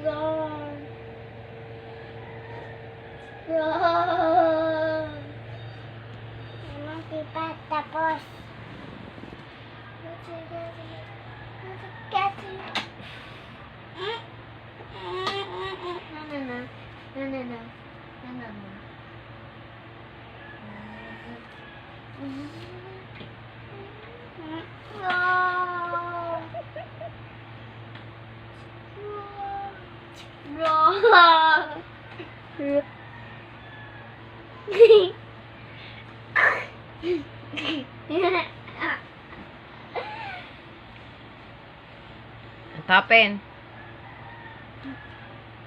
Run. Run. Hindi pa tapos. Tapin.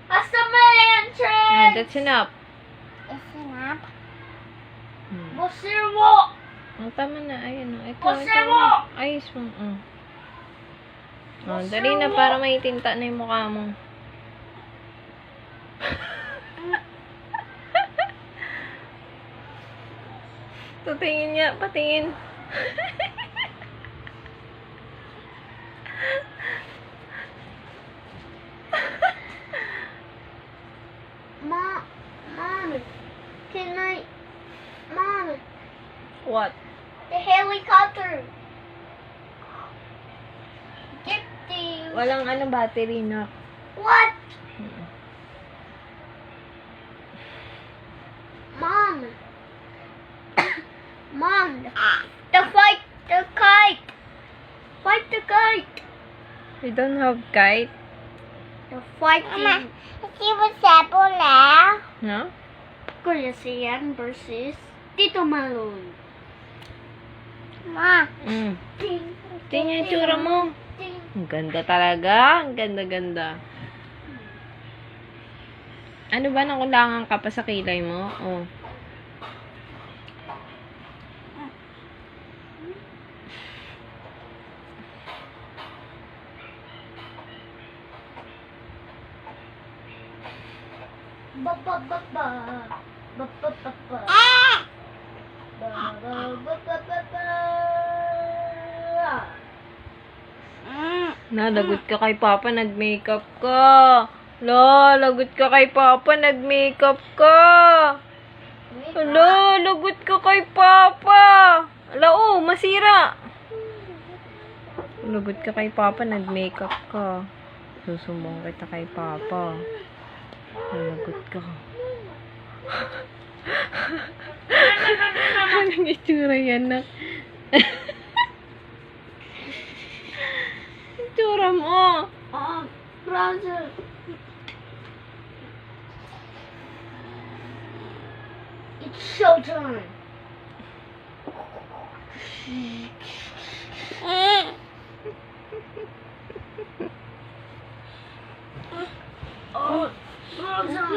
That's the main entrance. That's enough. It's enough. Busin mo. Oh, tama na. Ayun, oh. Ito, Busin ito. mo. Ayos mo. Oh, dali na para may tinta na yung mukha mo. Tutingin niya. Patingin. Mom, can I? Mom, What? the helicopter. Get the. Walang battery na. What? Mom. Mom, the kite. Fight the kite. We don't have kite. The fighting. Hindi mo sapo na. No? Kuya Sian versus Tito Malone. Ma. Tingnan yung tsura mo. Ang ganda talaga. Ang ganda-ganda. Ano ba, nakulangan ka pa sa kilay mo? Oh. Ba ba ba ba. Ba ba ba ba. Ah! Ba ba ba ba ba ba. Lagot ka kay Papa, nag-makeup ka. Lagot ka kay Papa, nag-makeup ka. Lagot ka kay Papa. Oh, masira. Lagot ka kay Papa, nag-makeup ka. Susumbong kita kay Papa. Lagot ka. Anong itsura yan na? Itsura mo. Brother. It's showtime. Oh, brother.